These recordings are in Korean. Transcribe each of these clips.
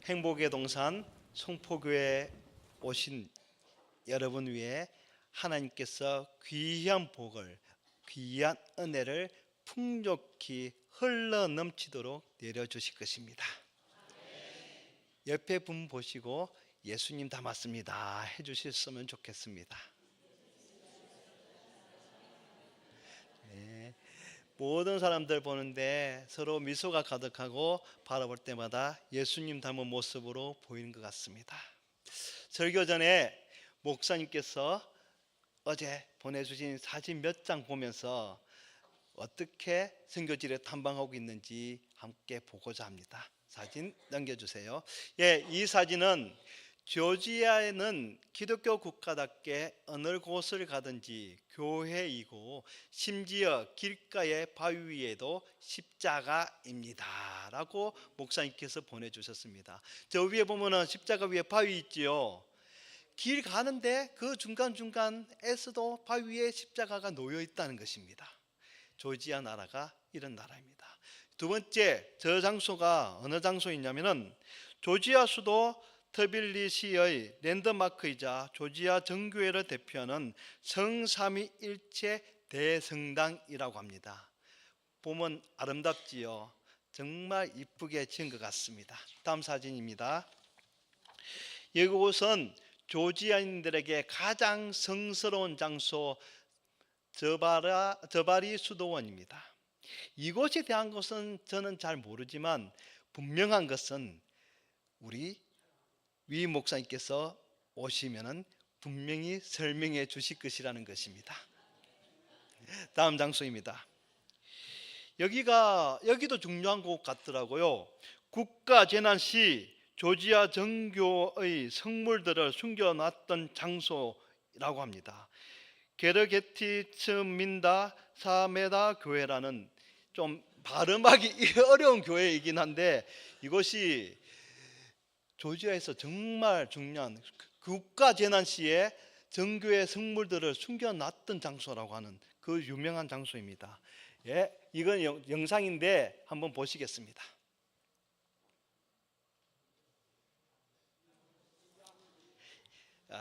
행복의 동산 송포교회에 오신 여러분 위에 하나님께서 귀한 복을, 귀한 은혜를 풍족히 흘러 넘치도록 내려주실 것입니다. 옆에 분 보시고 예수님 닮았습니다 해주셨으면 좋겠습니다. 네. 모든 사람들 보는데 서로 미소가 가득하고 바라볼 때마다 예수님 닮은 모습으로 보이는 것 같습니다. 설교 전에 목사님께서 어제 보내주신 사진 몇 장 보면서 어떻게 선교지를 탐방하고 있는지 함께 보고자 합니다. 사진 넘겨주세요. 이 사진은 조지아에는 기독교 국가답게 어느 곳을 가든지 교회이고 심지어 길가의 바위 위에도 십자가입니다 라고 목사님께서 보내주셨습니다. 저 위에 보면은 십자가 위에 바위 있지요. 길 가는데 그 중간중간에서도 바위 위에 십자가가 놓여 있다는 것입니다. 조지아 나라가 이런 나라입니다. 두 번째, 저 장소가 어느 장소이냐면은 조지아 수도 트빌리시의 랜드마크이자 조지아 정교회를 대표하는 성삼위일체 대성당이라고 합니다. 보면 아름답지요. 정말 이쁘게 지은 것 같습니다. 다음 사진입니다. 이곳은 조지아인들에게 가장 성스러운 장소 저바리 수도원입니다. 이곳에 대한 것은 저는 잘 모르지만 분명한 것은 우리 위 목사님께서 오시면은 분명히 설명해 주실 것이라는 것입니다. 다음 장소입니다. 여기도 중요한 곳 같더라고요. 국가재난 시 조지아 정교의 성물들을 숨겨놨던 장소라고 합니다. 게르게티츠 민다 사메다 교회라는 좀 발음하기 어려운 교회이긴 한데 이것이 조지아에서 정말 중요한 국가재난 시에 정교의 성물들을 숨겨놨던 장소라고 하는 그 유명한 장소입니다. 이건 영상인데 한번 보시겠습니다.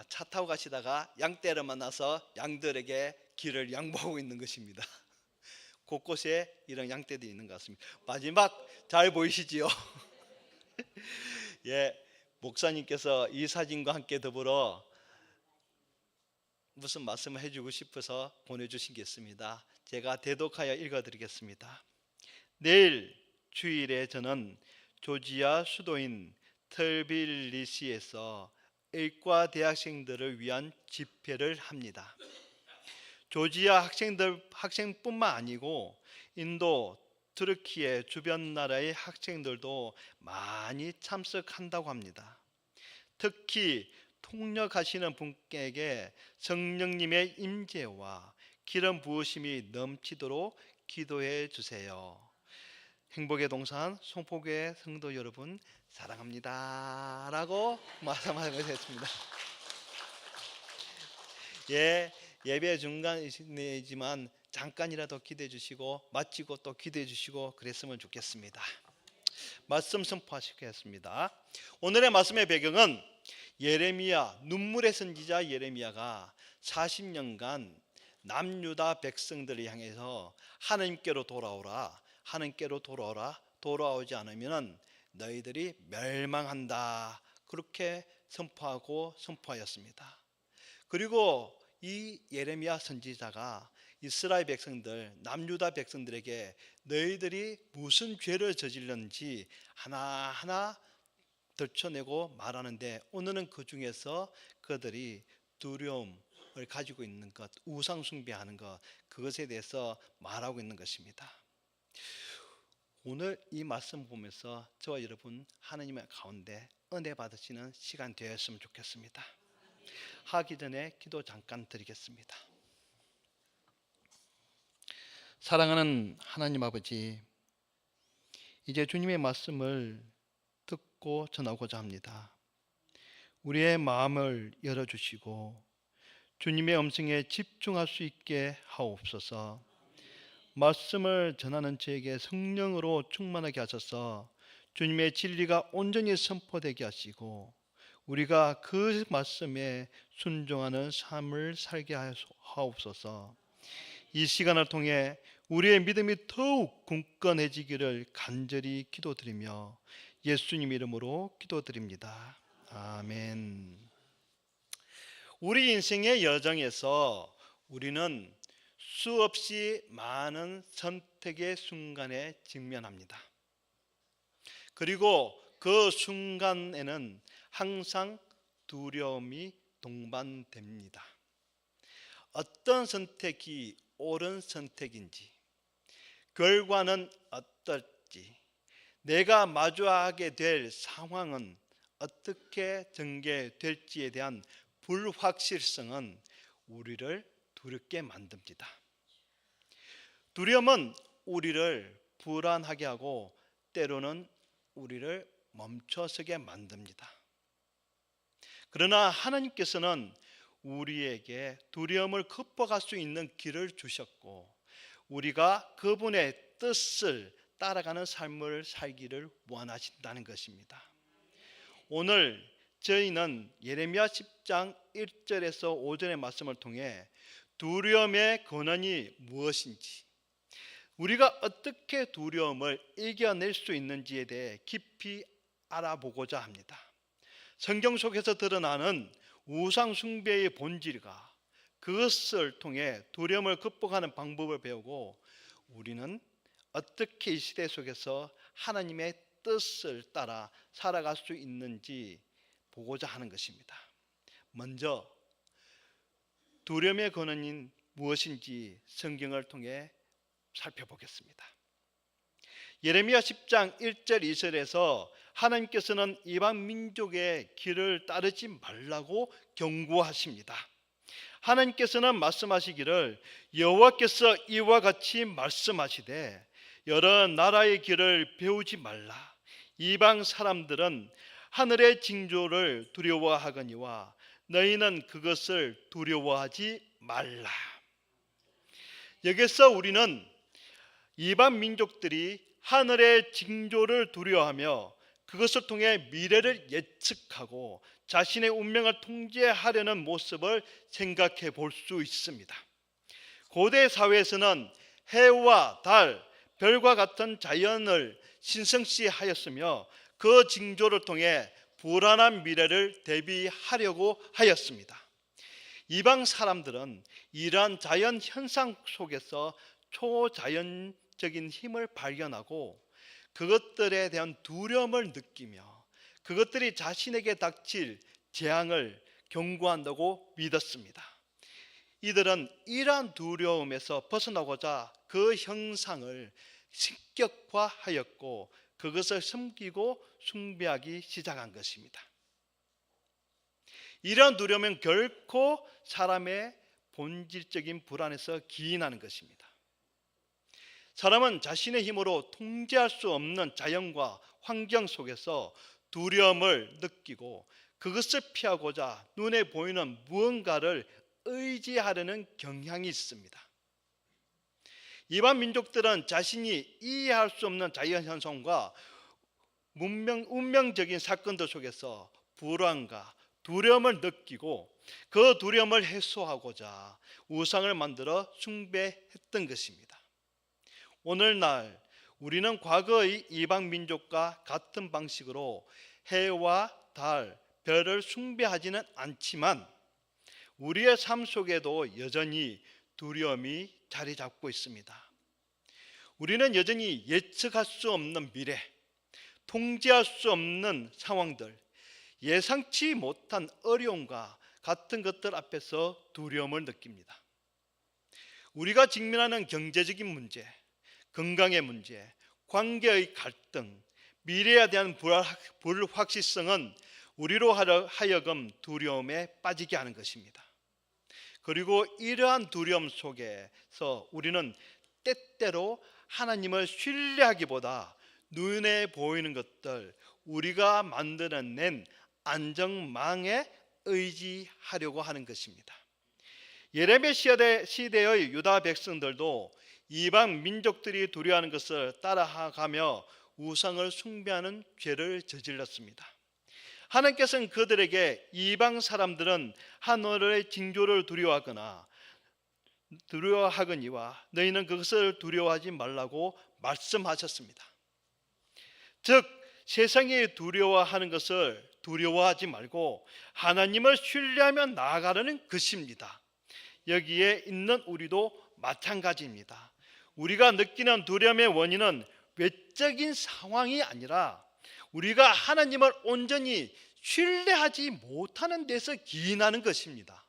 차 타고 가시다가 양떼를 만나서 양들에게 길을 양보하고 있는 것입니다. 곳곳에 이런 양떼들이 있는 것 같습니다. 마지막 잘 보이시지요? 목사님께서 이 사진과 함께 더불어 무슨 말씀을 해주고 싶어서 보내주신 게 있습니다. 제가 대독하여 읽어드리겠습니다. 내일 주일에 저는 조지아 수도인 트빌리시에서 의과 대학생들을 위한 집회를 합니다. 조지아 학생뿐만 아니고 인도, 트르키예 주변 나라의 학생들도 많이 참석한다고 합니다. 특히 통역하시는 분께 성령님의 임재와 기름 부으심이 넘치도록 기도해 주세요. 행복의 동산 송포교회 성도 여러분 사랑합니다 라고 말씀하셨습니다. 예배 중간이지만 잠깐이라도 기도해 주시고 마치고 또 기도해 주시고 그랬으면 좋겠습니다. 말씀 선포하시겠습니다. 오늘의 말씀의 배경은 예레미야, 눈물의 선지자 예레미야가 40년간 남유다 백성들을 향해서 하나님께로 돌아오라, 하나님께로 돌아오라, 돌아오지 않으면 너희들이 멸망한다 그렇게 선포하였습니다. 그리고 이 예레미야 선지자가 이스라엘 백성들, 남유다 백성들에게 너희들이 무슨 죄를 저질렀는지 하나하나 들춰내고 말하는데 오늘은 그 중에서 그들이 두려움을 가지고 있는 것, 우상 숭배하는 것, 그것에 대해서 말하고 있는 것입니다. 오늘 이 말씀 보면서 저와 여러분 하나님의 가운데 은혜 받으시는 시간 되었으면 좋겠습니다. 하기 전에 기도 잠깐 드리겠습니다. 사랑하는 하나님 아버지, 이제 주님의 말씀을 듣고 전하고자 합니다. 우리의 마음을 열어주시고 주님의 음성에 집중할 수 있게 하옵소서. 말씀을 전하는 저에게 성령으로 충만하게 하셔서 주님의 진리가 온전히 선포되게 하시고 우리가 그 말씀에 순종하는 삶을 살게 하옵소서. 이 시간을 통해 우리의 믿음이 더욱 굳건해지기를 간절히 기도드리며 예수님 이름으로 기도드립니다. 아멘. 우리 인생의 여정에서 우리는 수없이 많은 선택의 순간에 직면합니다. 그리고 그 순간에는 항상 두려움이 동반됩니다. 어떤 선택이 옳은 선택인지, 결과는 어떨지, 내가 마주하게 될 상황은 어떻게 전개될지에 대한 불확실성은 우리를 두렵게 만듭니다. 두려움은 우리를 불안하게 하고 때로는 우리를 멈춰서게 만듭니다. 그러나 하나님께서는 우리에게 두려움을 극복할 수 있는 길을 주셨고 우리가 그분의 뜻을 따라가는 삶을 살기를 원하신다는 것입니다. 오늘 저희는 예레미야 10장 1절에서 5절의 말씀을 통해 두려움의 근원이 무엇인지, 우리가 어떻게 두려움을 이겨낼 수 있는지에 대해 깊이 알아보고자 합니다. 성경 속에서 드러나는 우상 숭배의 본질과 그것을 통해 두려움을 극복하는 방법을 배우고 우리는 어떻게 이 시대 속에서 하나님의 뜻을 따라 살아갈 수 있는지 보고자 하는 것입니다. 먼저 두려움의 근원인 무엇인지 성경을 통해 살펴보겠습니다. 예레미야 10장 1절 2절에서 하나님께서는 이방 민족의 길을 따르지 말라고 경고하십니다. 하나님께서는 말씀하시기를 여호와께서 이와 같이 말씀하시되 여러 나라의 길을 배우지 말라. 이방 사람들은 하늘의 징조를 두려워하거니와 너희는 그것을 두려워하지 말라. 여기서 우리는 이방 민족들이 하늘의 징조를 두려워하며 그것을 통해 미래를 예측하고 자신의 운명을 통제하려는 모습을 생각해 볼 수 있습니다. 고대 사회에서는 해와 달, 별과 같은 자연을 신성시하였으며 그 징조를 통해 불안한 미래를 대비하려고 하였습니다. 이방 사람들은 이러한 자연 현상 속에서 초자연적인 힘을 발견하고 그것들에 대한 두려움을 느끼며 그것들이 자신에게 닥칠 재앙을 경고한다고 믿었습니다. 이들은 이러한 두려움에서 벗어나고자 그 형상을 신격화하였고 그것을 숨기고 숭배하기 시작한 것입니다. 이러한 두려움은 결코 사람의 본질적인 불안에서 기인하는 것입니다. 사람은 자신의 힘으로 통제할 수 없는 자연과 환경 속에서 두려움을 느끼고 그것을 피하고자 눈에 보이는 무언가를 의지하려는 경향이 있습니다. 이방 민족들은 자신이 이해할 수 없는 자연현상과 운명적인 사건들 속에서 불안과 두려움을 느끼고 그 두려움을 해소하고자 우상을 만들어 숭배했던 것입니다. 오늘날 우리는 과거의 이방 민족과 같은 방식으로 해와 달, 별을 숭배하지는 않지만 우리의 삶 속에도 여전히 두려움이 자리 잡고 있습니다. 우리는 여전히 예측할 수 없는 미래, 통제할 수 없는 상황들, 예상치 못한 어려움과 같은 것들 앞에서 두려움을 느낍니다. 우리가 직면하는 경제적인 문제, 건강의 문제, 관계의 갈등, 미래에 대한 불확실성은 우리로 하여금 두려움에 빠지게 하는 것입니다. 그리고 이러한 두려움 속에서 우리는 때때로 하나님을 신뢰하기보다 눈에 보이는 것들, 우리가 만들어낸 안정망에 의지하려고 하는 것입니다. 예레미야 시대의 유다 백성들도 이방 민족들이 두려워하는 것을 따라가며 우상을 숭배하는 죄를 저질렀습니다. 하나님께서는 그들에게 이방 사람들은 하늘의 징조를 두려워하거니와 너희는 그것을 두려워하지 말라고 말씀하셨습니다. 즉 세상이 두려워하는 것을 두려워하지 말고 하나님을 신뢰하며 나아가라는 것입니다. 여기에 있는 우리도 마찬가지입니다. 우리가 느끼는 두려움의 원인은 외적인 상황이 아니라 우리가 하나님을 온전히 신뢰하지 못하는 데서 기인하는 것입니다.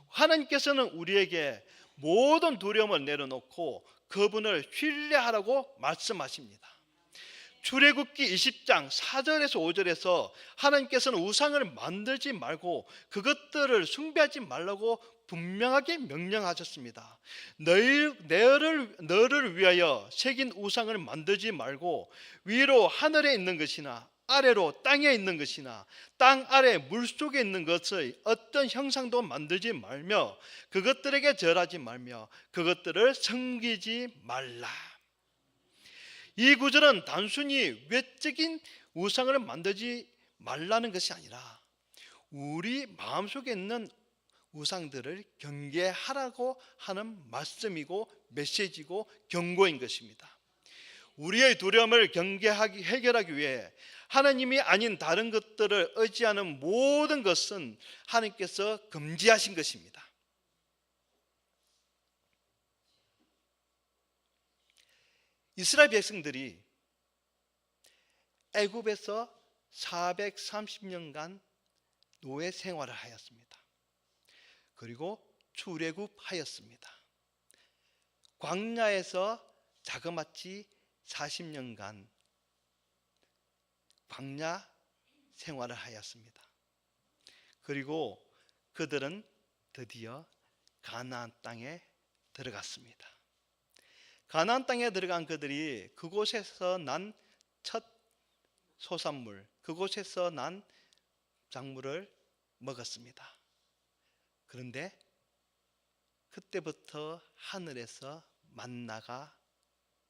하나님께서는 우리에게 모든 두려움을 내려놓고 그분을 신뢰하라고 말씀하십니다. 출애굽기 20장 4절에서 5절에서 하나님께서는 우상을 만들지 말고 그것들을 숭배하지 말라고 분명하게 명령하셨습니다. 너를 위하여 새긴 우상을 만들지 말고 위로 하늘에 있는 것이나 아래로 땅에 있는 것이나 땅 아래 물속에 있는 것의 어떤 형상도 만들지 말며 그것들에게 절하지 말며 그것들을 섬기지 말라. 이 구절은 단순히 외적인 우상을 만들지 말라는 것이 아니라 우리 마음속에 있는 우상들을 경계하라고 하는 말씀이고 메시지고 경고인 것입니다. 우리의 두려움을 해결하기 위해 하나님이 아닌 다른 것들을 의지하는 모든 것은 하나님께서 금지하신 것입니다. 이스라엘 백성들이 애굽에서 430년간 노예 생활을 하였습니다. 그리고 출애굽하였습니다. 광야에서 자그마치 40년간 광야 생활을 하였습니다. 그리고 그들은 드디어 가나안 땅에 들어갔습니다. 가나안 땅에 들어간 그들이 그곳에서 난 첫 소산물, 그곳에서 난 작물을 먹었습니다. 그런데 그때부터 하늘에서 만나가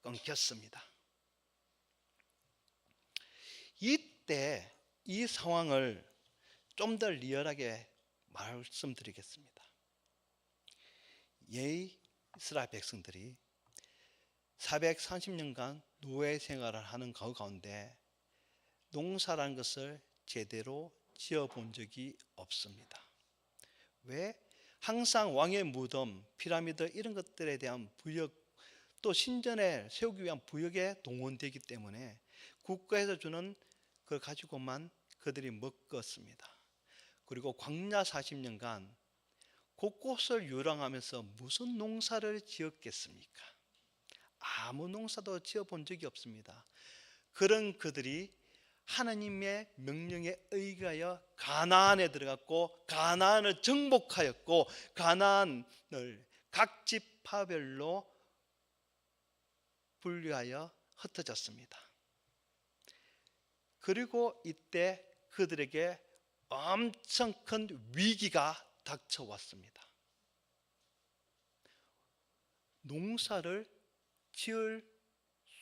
끊겼습니다. 이때 이 상황을 좀 더 리얼하게 말씀드리겠습니다. 이스라엘 백성들이 430년간 노예 생활을 하는 가운데 농사라는 것을 제대로 지어본 적이 없습니다. 왜? 항상 왕의 무덤, 피라미드 이런 것들에 대한 부역, 또 신전에 세우기 위한 부역에 동원되기 때문에 국가에서 주는 걸 가지고만 그들이 먹었습니다. 그리고 광야 40년간 곳곳을 유랑하면서 무슨 농사를 지었겠습니까? 아무 농사도 지어본 적이 없습니다. 그런 그들이 하나님의 명령에 의하여 가나안에 들어갔고 가나안을 정복하였고 가나안을 각 지파별로 분류하여 흩어졌습니다. 그리고 이때 그들에게 엄청 큰 위기가 닥쳐왔습니다. 농사를 지을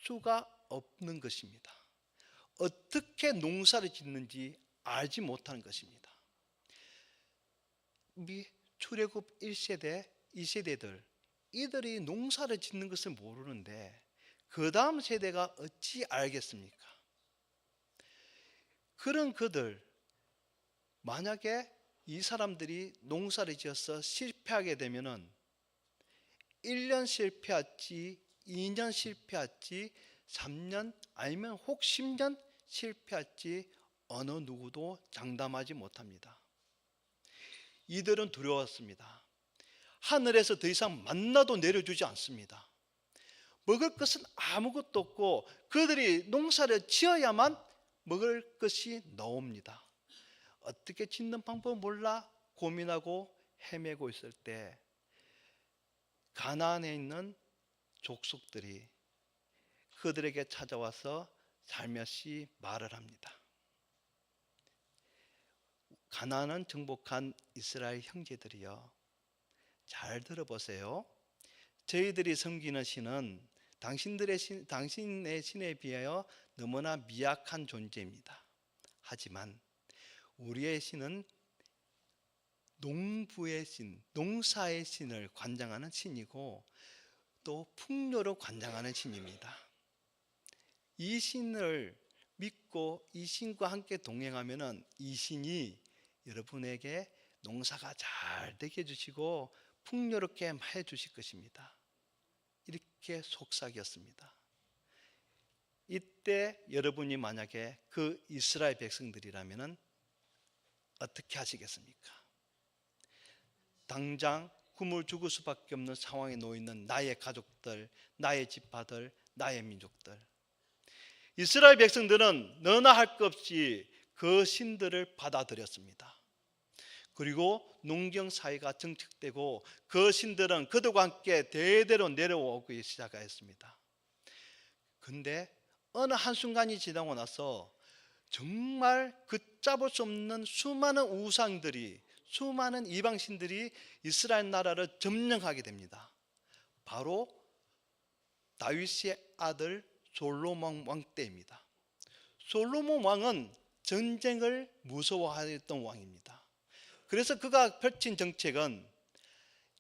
수가 없는 것입니다. 어떻게 농사를 짓는지 알지 못하는 것입니다. 출애굽 1세대, 2세대들 이들이 농사를 짓는 것을 모르는데 그 다음 세대가 어찌 알겠습니까? 그런 그들, 만약에 이 사람들이 농사를 지어서 실패하게 되면은 1년 실패할지 2년 실패할지 3년 아니면 혹 10년 실패할지 어느 누구도 장담하지 못합니다. 이들은 두려웠습니다. 하늘에서 더 이상 만나도 내려주지 않습니다. 먹을 것은 아무것도 없고 그들이 농사를 지어야만 먹을 것이 나옵니다. 어떻게 짓는 방법을 몰라 고민하고 헤매고 있을 때 가나안에 있는 족속들이 그들에게 찾아와서 살며시 말을 합니다. 가나안은 정복한 이스라엘 형제들이여, 잘 들어보세요. 저희들이 섬기는 신은 당신의 신에 비하여 너무나 미약한 존재입니다. 하지만 우리의 신은 농부의 신, 농사의 신을 관장하는 신이고 또 풍요를 관장하는 신입니다. 이 신을 믿고 이 신과 함께 동행하면 이 신이 여러분에게 농사가 잘 되게 해주시고 풍요롭게 해주실 것입니다. 이렇게 속삭였습니다. 이때 여러분이 만약에 그 이스라엘 백성들이라면 어떻게 하시겠습니까? 당장 굶어 죽을 수밖에 없는 상황에 놓여 있는 나의 가족들, 나의 지파들, 나의 민족들. 이스라엘 백성들은 너나 할 것 없이 그 신들을 받아들였습니다. 그리고 농경 사회가 정착되고 그 신들은 그들과 함께 대대로 내려오기 시작하였습니다. 그런데 어느 한순간이 지나고 나서 정말 걷잡을 수 없는 수많은 우상들이, 수많은 이방신들이 이스라엘 나라를 점령하게 됩니다. 바로 다윗의 아들 솔로몬 왕 때입니다. 솔로몬 왕은 전쟁을 무서워하였던 왕입니다. 그래서 그가 펼친 정책은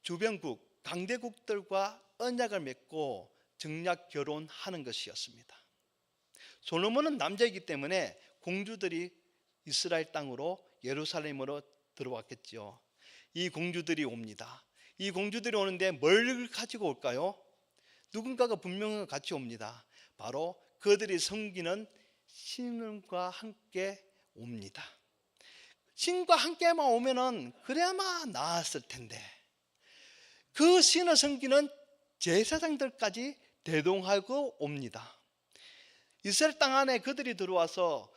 주변국, 강대국들과 언약을 맺고 정략 결혼하는 것이었습니다. 솔로몬은 남자이기 때문에 공주들이 이스라엘 땅으로 예루살렘으로 들어왔겠지요. 이 공주들이 옵니다. 이 공주들이 오는데 뭘 가지고 올까요? 누군가가 분명히 같이 옵니다. 바로 그들이 섬기는 신과 함께 옵니다. 신과 함께만 오면은 그래야만 나았을 텐데 그 신을 섬기는 제사장들까지 대동하고 옵니다. 이스라엘 땅 안에 그들이 들어와서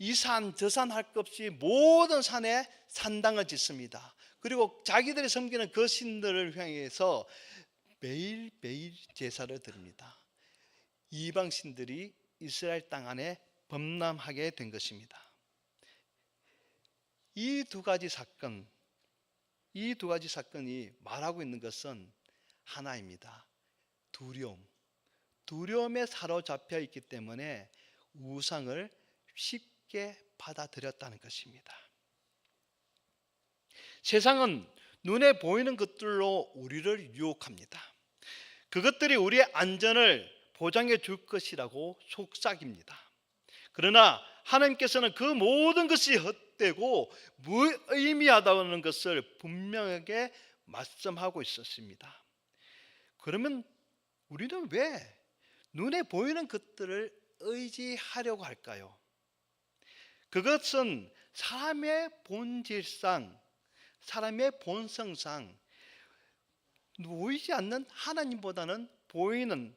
이 산 저 산 할 것 없이 모든 산에 산당을 짓습니다. 그리고 자기들이 섬기는 그 신들을 향해서 매일매일 제사를 드립니다. 이방 신들이 이스라엘 땅 안에 범람하게 된 것입니다. 이 두 가지 사건이 말하고 있는 것은 하나입니다. 두려움에 사로잡혀 있기 때문에 우상을 쉽게 받아들였다는 것입니다. 세상은 눈에 보이는 것들로 우리를 유혹합니다. 그것들이 우리의 안전을 보장해 줄 것이라고 속삭입니다. 그러나 하나님께서는 그 모든 것이 헛되고 무의미하다는 것을 분명하게 말씀하고 있었습니다. 그러면 우리는 왜 눈에 보이는 것들을 의지하려고 할까요? 그것은 사람의 본질상, 사람의 본성상 보이지 않는 하나님보다는 보이는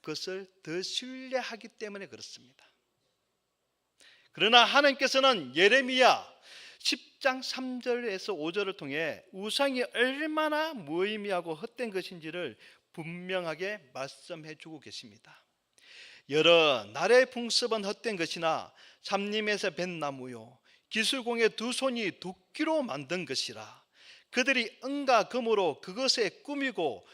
것을 더 신뢰하기 때문에 그렇습니다. 그러나 하나님께서는 예레미야 10장 3절에서 5절을 통해 우상이 얼마나 무의미하고 헛된 것인지를 분명하게 말씀해 주고 계십니다. 여러 나라의 풍습은 헛된 것이나 삼림에서 벤 나무요 기술공의 두 손이 도끼로 만든 것이라. 그들이 은과 금으로 그것에 꾸미고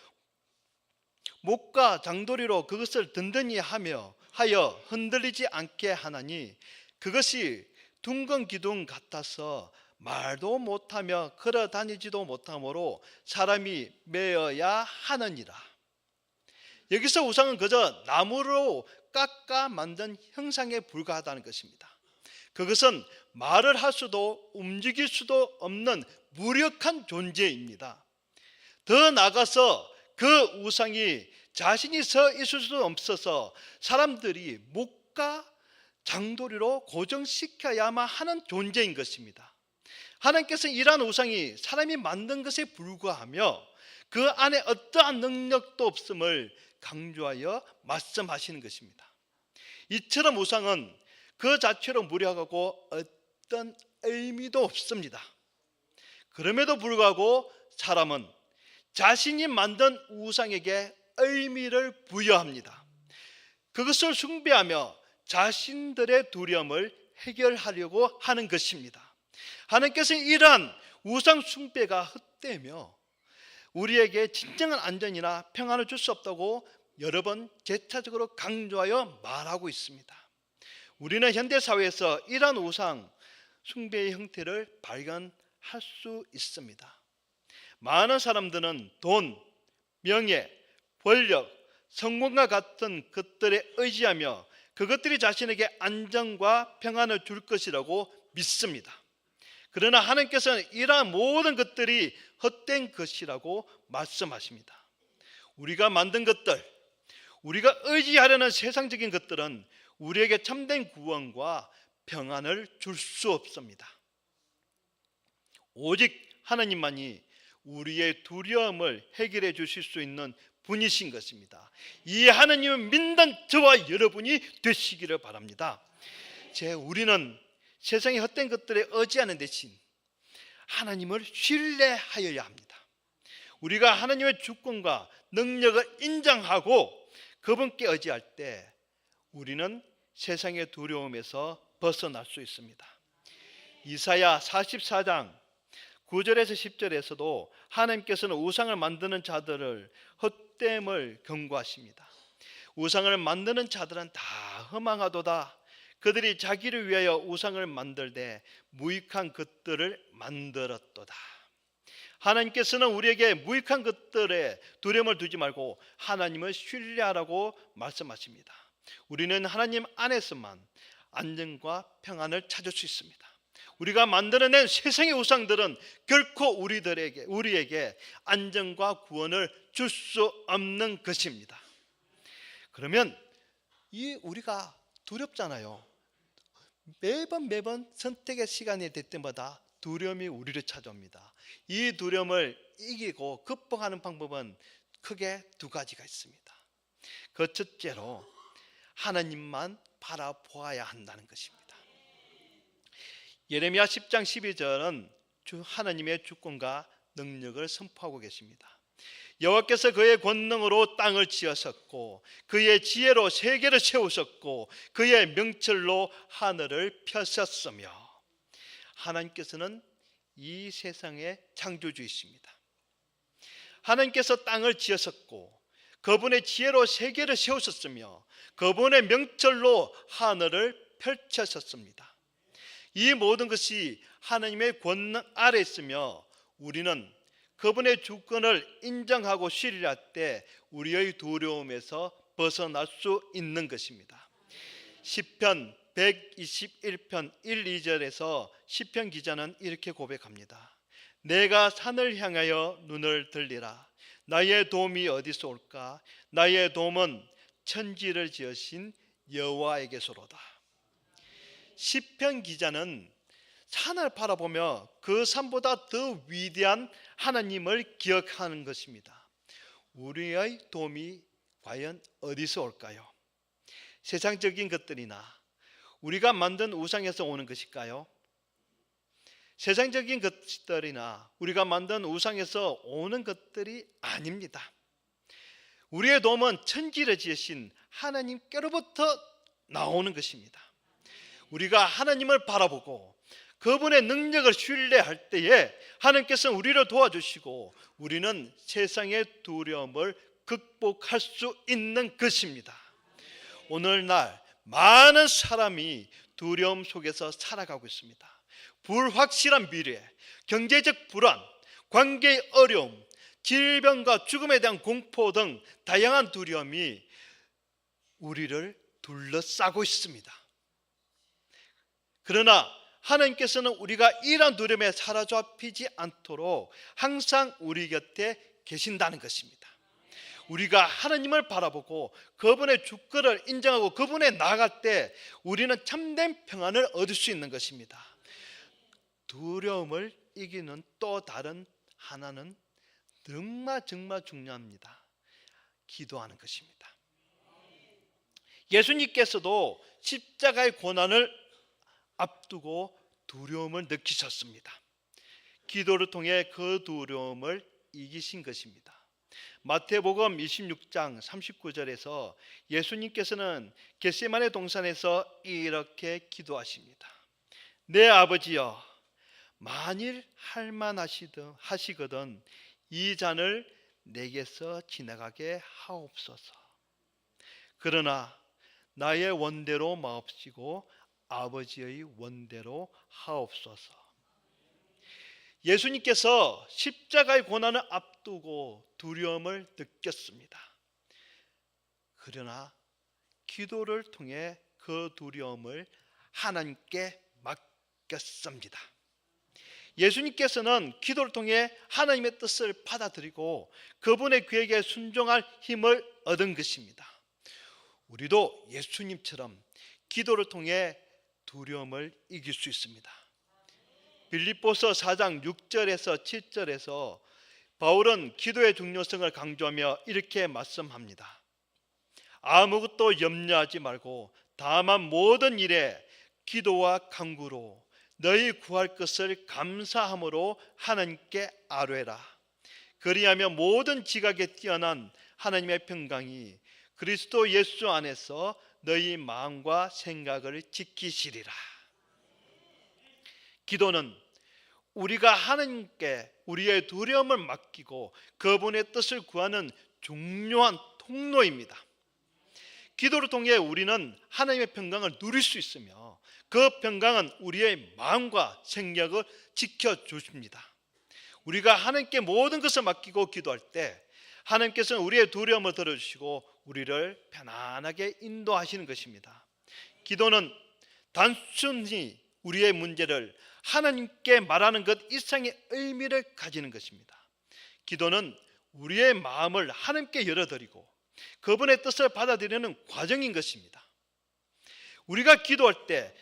목과 장도리로 그것을 든든히 하여 흔들리지 않게 하나니 그것이 둥근 기둥 같아서 말도 못하며 걸어 다니지도 못하므로 사람이 메어야 하느니라. 여기서 우상은 그저 나무로 깎아 만든 형상에 불과하다는 것입니다. 그것은 말을 할 수도 움직일 수도 없는 무력한 존재입니다. 더 나아가서 그 우상이 자신이 서 있을 수도 없어서 사람들이 목과 장도리로 고정시켜야만 하는 존재인 것입니다. 하나님께서는 이러한 우상이 사람이 만든 것에 불과하며 그 안에 어떠한 능력도 없음을 강조하여 말씀하시는 것입니다. 이처럼 우상은 그 자체로 무력하고 어떤 의미도 없습니다. 그럼에도 불구하고 사람은 자신이 만든 우상에게 의미를 부여합니다. 그것을 숭배하며 자신들의 두려움을 해결하려고 하는 것입니다. 하나님께서는 이러한 우상 숭배가 헛되며 우리에게 진정한 안전이나 평안을 줄 수 없다고 여러 번 재차적으로 강조하여 말하고 있습니다. 우리는 현대 사회에서 이러한 우상 숭배의 형태를 발견할 수 있습니다. 많은 사람들은 돈, 명예, 권력, 성공과 같은 것들에 의지하며 그것들이 자신에게 안정과 평안을 줄 것이라고 믿습니다. 그러나 하나님께서는 이러한 모든 것들이 헛된 것이라고 말씀하십니다. 우리가 만든 것들, 우리가 의지하려는 세상적인 것들은 우리에게 참된 구원과 평안을 줄 수 없습니다. 오직 하나님만이 우리의 두려움을 해결해 주실 수 있는 분이신 것입니다. 이 하나님을 믿는 저와 여러분이 되시기를 바랍니다. 우리는 세상의 헛된 것들에 의지하는 대신 하나님을 신뢰하여야 합니다. 우리가 하나님의 주권과 능력을 인정하고 그분께 의지할 때 우리는 세상의 두려움에서 벗어날 수 있습니다. 이사야 44장 9절에서 10절에서도 하나님께서는 우상을 만드는 자들을 헛됨을 경고하십니다. 우상을 만드는 자들은 다 허망하도다. 그들이 자기를 위하여 우상을 만들되 무익한 것들을 만들었도다. 하나님께서는 우리에게 무익한 것들에 두려움을 두지 말고 하나님을 신뢰하라고 말씀하십니다. 우리는 하나님 안에서만 안정과 평안을 찾을 수 있습니다. 우리가 만들어낸 세상의 우상들은 결코 우리에게 안정과 구원을 줄 수 없는 것입니다. 그러면 우리가 두렵잖아요. 매번 선택의 시간이 될 때마다 두려움이 우리를 찾아옵니다. 이 두려움을 이기고 극복하는 방법은 크게 두 가지가 있습니다. 그 첫째로 하나님만 바라보아야 한다는 것입니다. 예레미야 10장 12절은 하나님의 주권과 능력을 선포하고 계십니다. 여호와께서 그의 권능으로 땅을 지으셨고 그의 지혜로 세계를 세우셨고 그의 명철로 하늘을 펴셨으며, 하나님께서는 이 세상의 창조주이십니다. 하나님께서 땅을 지으셨고 그분의 지혜로 세계를 세우셨으며 그분의 명철로 하늘을 펼쳐셨습니다. 이 모든 것이 하나님의 권능 아래 있으며 우리는 그분의 주권을 인정하고 신뢰할 때 우리의 두려움에서 벗어날 수 있는 것입니다. 시편 121편 1, 2절에서 시편 기자는 이렇게 고백합니다. 내가 산을 향하여 눈을 들리라. 나의 도움이 어디서 올까? 나의 도움은 천지를 지으신 여호와에게서로다. 시편 기자는 산을 바라보며 그 산보다 더 위대한 하나님을 기억하는 것입니다. 우리의 도움이 과연 어디서 올까요? 세상적인 것들이나 우리가 만든 우상에서 오는 것일까요? 세상적인 것들이나 우리가 만든 우상에서 오는 것들이 아닙니다. 우리의 도움은 천지를 지으신 하나님께로부터 나오는 것입니다. 우리가 하나님을 바라보고 그분의 능력을 신뢰할 때에 하나님께서는 우리를 도와주시고 우리는 세상의 두려움을 극복할 수 있는 것입니다. 오늘날 많은 사람이 두려움 속에서 살아가고 있습니다. 불확실한 미래, 경제적 불안, 관계의 어려움, 질병과 죽음에 대한 공포 등 다양한 두려움이 우리를 둘러싸고 있습니다. 그러나 하나님께서는 우리가 이러한 두려움에 사로잡히지 않도록 항상 우리 곁에 계신다는 것입니다. 우리가 하나님을 바라보고 그분의 주권을 인정하고 그분에 나아갈 때 우리는 참된 평안을 얻을 수 있는 것입니다. 두려움을 이기는 또 다른 하나는 정말 중요합니다. 기도하는 것입니다. 예수님께서도 십자가의 고난을 앞두고 두려움을 느끼셨습니다. 기도를 통해 그 두려움을 이기신 것입니다. 마태복음 26장 39절에서 예수님께서는 겟세마네 동산에서 이렇게 기도하십니다. 내 아버지여, 만일 할만하시거든 이 잔을 내게서 지나가게 하옵소서. 그러나 나의 원대로 마옵시고 아버지의 원대로 하옵소서. 예수님께서 십자가의 고난을 앞두고 두려움을 느꼈습니다. 그러나 기도를 통해 그 두려움을 하나님께 맡겼습니다. 예수님께서는 기도를 통해 하나님의 뜻을 받아들이고 그분의 계획에 순종할 힘을 얻은 것입니다. 우리도 예수님처럼 기도를 통해 두려움을 이길 수 있습니다. 빌립보서 4장 6절에서 7절에서 바울은 기도의 중요성을 강조하며 이렇게 말씀합니다. 아무것도 염려하지 말고 다만 모든 일에 기도와 간구로 너희 구할 것을 감사함으로 하나님께 아뢰라. 그리하면 모든 지각에 뛰어난 하나님의 평강이 그리스도 예수 안에서 너희 마음과 생각을 지키시리라. 기도는 우리가 하나님께 우리의 두려움을 맡기고 그분의 뜻을 구하는 중요한 통로입니다. 기도를 통해 우리는 하나님의 평강을 누릴 수 있으며 그 평강은 우리의 마음과 생각을 지켜주십니다. 우리가 하나님께 모든 것을 맡기고 기도할 때 하나님께서는 우리의 두려움을 들어주시고 우리를 편안하게 인도하시는 것입니다. 기도는 단순히 우리의 문제를 하나님께 말하는 것 이상의 의미를 가지는 것입니다. 기도는 우리의 마음을 하나님께 열어드리고 그분의 뜻을 받아들이는 과정인 것입니다. 우리가 기도할 때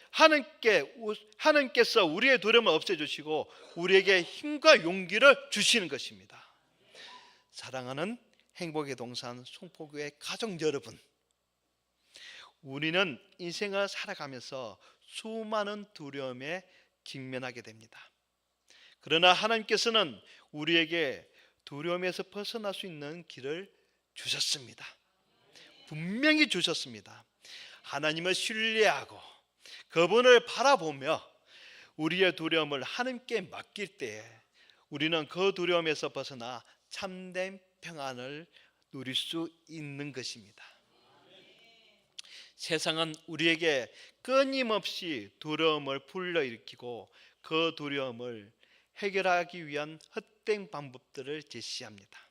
하나님께서 우리의 두려움을 없애주시고 우리에게 힘과 용기를 주시는 것입니다. 사랑하는 행복의 동산 송포교회 가족 여러분, 우리는 인생을 살아가면서 수많은 두려움에 직면하게 됩니다. 그러나 하나님께서는 우리에게 두려움에서 벗어날 수 있는 길을 주셨습니다. 분명히 주셨습니다. 하나님을 신뢰하고 그분을 바라보며 우리의 두려움을 하나님께 맡길 때에 우리는 그 두려움에서 벗어나 참된 평안을 누릴 수 있는 것입니다. 세상은 우리에게 끊임없이 두려움을 불러일으키고 그 두려움을 해결하기 위한 헛된 방법들을 제시합니다.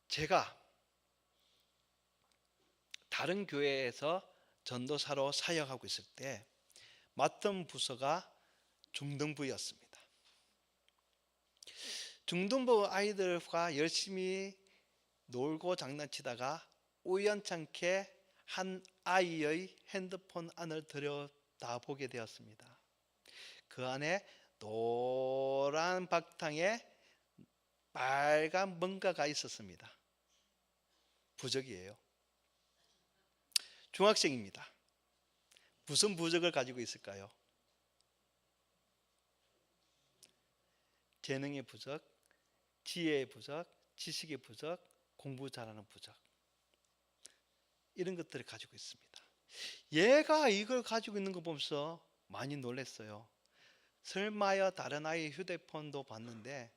제가 다른 교회에서 전도사로 사역하고 있을 때 맡은 부서가 중등부였습니다. 중등부 아이들과 열심히 놀고 장난치다가 우연찮게 한 아이의 핸드폰 안을 들여다보게 되었습니다. 그 안에 노란 바탕에 빨간 뭔가가 있었습니다. 부적이에요. 중학생입니다. 무슨 부적을 가지고 있을까요? 재능의 부적, 지혜의 부적, 지식의 부적, 공부 잘하는 부적, 이런 것들을 가지고 있습니다. 얘가 이걸 가지고 있는 거 보면서 많이 놀랐어요. 설마야 다른 아이의 휴대폰도 봤는데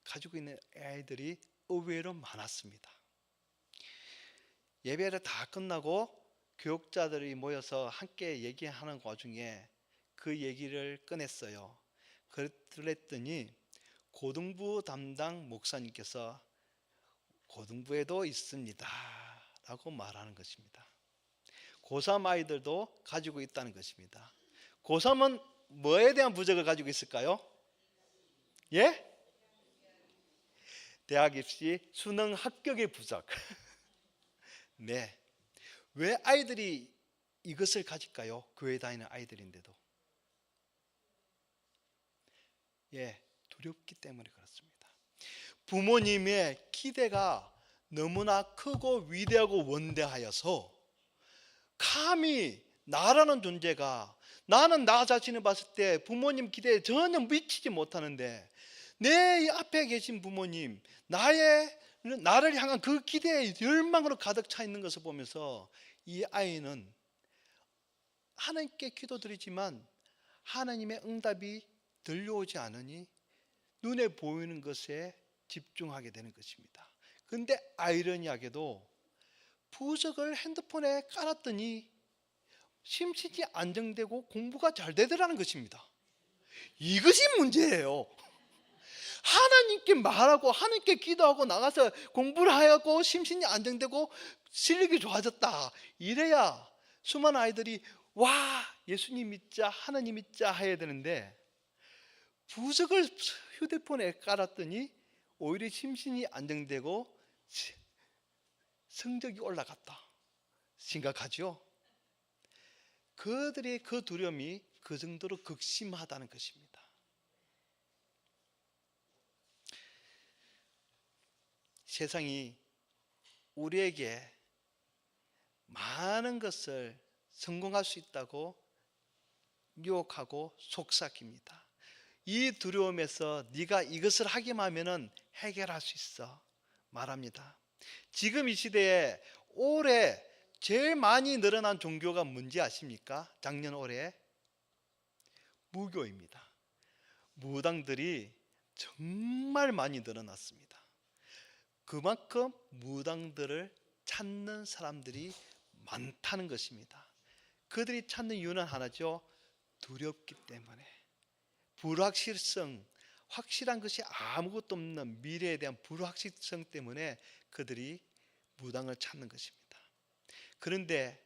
가지고 있는 아이들이 의외로 많았습니다. 예배를 다 끝나고 교육자들이 모여서 함께 얘기하는 와중에 그 얘기를 꺼냈어요. 그랬더니 고등부 담당 목사님께서 고등부에도 있습니다 라고 말하는 것입니다. 고3 아이들도 가지고 있다는 것입니다. 고3은 뭐에 대한 부적을 가지고 있을까요? 예? 대학 입시 수능 합격의 부적. 네. 왜 아이들이 이것을 가질까요? 교회 다니는 아이들인데도. 예, 두렵기 때문에 그렇습니다. 부모님의 기대가 너무나 크고 위대하고 원대하여서 감히 나라는 존재가, 나는 나 자신을 봤을 때 부모님 기대에 전혀 미치지 못하는데 내 앞에 계신 부모님, 나를 향한 그 기대에 열망으로 가득 차 있는 것을 보면서 이 아이는 하나님께 기도드리지만 하나님의 응답이 들려오지 않으니 눈에 보이는 것에 집중하게 되는 것입니다. 근데 아이러니하게도 부적을 핸드폰에 깔았더니 심신이 안정되고 공부가 잘 되더라는 것입니다. 이것이 문제예요. 하나님께 말하고 하나님께 기도하고 나가서 공부를 하고 심신이 안정되고 실력이 좋아졌다, 이래야 수많은 아이들이 와 예수님 믿자 하나님 믿자 해야 되는데, 부적을 휴대폰에 깔았더니 오히려 심신이 안정되고 성적이 올라갔다. 심각하죠? 그들의 그 두려움이 그 정도로 극심하다는 것입니다. 세상이 우리에게 많은 것을 성공할 수 있다고 유혹하고 속삭입니다. 이 두려움에서 네가 이것을 하기만 하면 해결할 수 있어 말합니다. 지금 이 시대에 올해 제일 많이 늘어난 종교가 뭔지 아십니까? 작년 올해 무교입니다. 무당들이 정말 많이 늘어났습니다. 그만큼 무당들을 찾는 사람들이 많다는 것입니다. 그들이 찾는 이유는 하나죠. 두렵기 때문에. 불확실성, 확실한 것이 아무것도 없는 미래에 대한 불확실성 때문에 그들이 무당을 찾는 것입니다. 그런데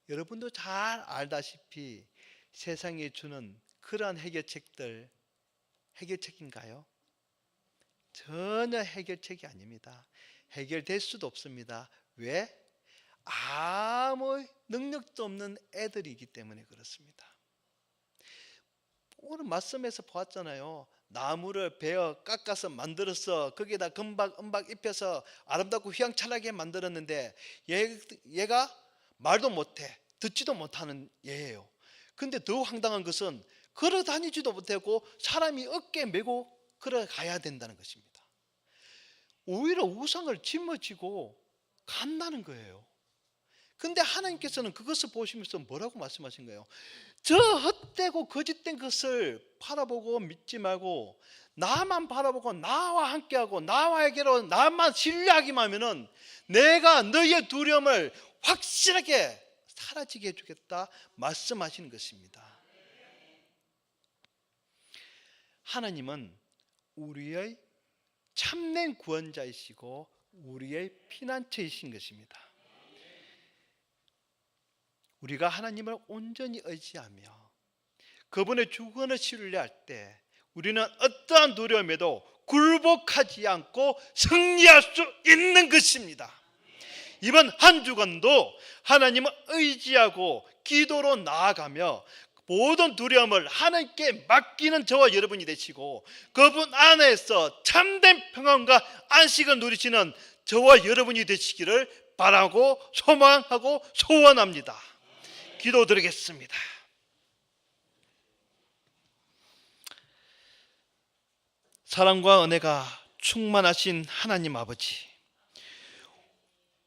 여러분도 잘 알다시피 세상에 주는 그러한 해결책인가요? 전혀 해결책이 아닙니다. 해결될 수도 없습니다. 왜? 아무 능력도 없는 애들이기 때문에 그렇습니다. 오늘 말씀에서 보았잖아요. 나무를 베어 깎아서 만들어서 거기에다 금박 은박 입혀서 아름답고 휘황찬란하게 만들었는데 얘가 말도 못해, 듣지도 못하는 얘예요. 근데 더 황당한 것은 걸어 다니지도 못하고 사람이 어깨에 메고 걸어가야 된다는 것입니다. 오히려 우상을 짊어지고 간다는 거예요. 근데 하나님께서는 그것을 보시면서 뭐라고 말씀하신 거예요? 저 헛되고 거짓된 것을 바라보고 믿지 말고 나만 바라보고 나와 함께하고 나와에게로 나만 신뢰하기만 하면은 내가 너희의 두려움을 확실하게 사라지게 해주겠다 말씀하시는 것입니다. 하나님은 우리의 참된 구원자이시고 우리의 피난처이신 것입니다. 우리가 하나님을 온전히 의지하며 그분의 주권을 신뢰할 때 우리는 어떠한 두려움에도 굴복하지 않고 승리할 수 있는 것입니다. 이번 한 주간도 하나님을 의지하고 기도로 나아가며 모든 두려움을 하나님께 맡기는 저와 여러분이 되시고 그분 안에서 참된 평안과 안식을 누리시는 저와 여러분이 되시기를 바라고 소망하고 소원합니다. 기도드리겠습니다. 사랑과 은혜가 충만하신 하나님 아버지,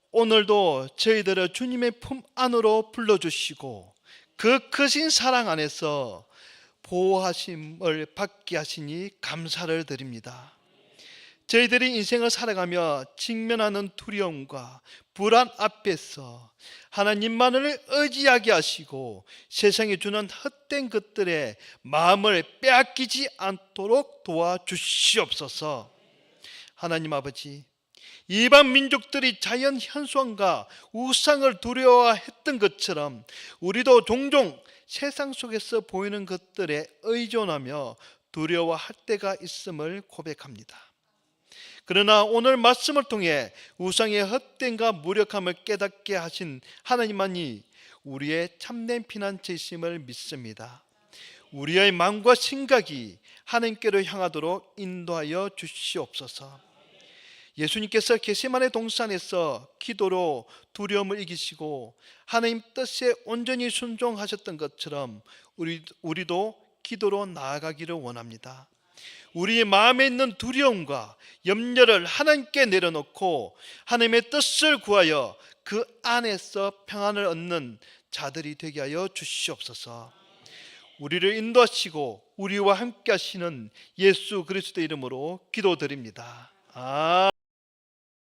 오늘도 저희들을 주님의 품 안으로 불러주시고 그 크신 사랑 안에서 보호하심을 받게 하시니 감사를 드립니다. 저희들이 인생을 살아가며 직면하는 두려움과 불안 앞에서 하나님만을 의지하게 하시고 세상에 주는 헛된 것들에 마음을 빼앗기지 않도록 도와주시옵소서. 하나님 아버지, 이방 민족들이 자연 현상과 우상을 두려워했던 것처럼 우리도 종종 세상 속에서 보이는 것들에 의존하며 두려워할 때가 있음을 고백합니다. 그러나 오늘 말씀을 통해 우상의 헛됨과 무력함을 깨닫게 하신 하나님만이 우리의 참된 피난처이심을 믿습니다. 우리의 마음과 생각이 하나님께로 향하도록 인도하여 주시옵소서. 예수님께서 겟세마네 동산에서 기도로 두려움을 이기시고 하나님 뜻에 온전히 순종하셨던 것처럼 우리도 기도로 나아가기를 원합니다. 우리의 마음에 있는 두려움과 염려를 하나님께 내려놓고 하나님의 뜻을 구하여 그 안에서 평안을 얻는 자들이 되게 하여 주시옵소서. 우리를 인도하시고 우리와 함께 하시는 예수 그리스도의 이름으로 기도드립니다. 아.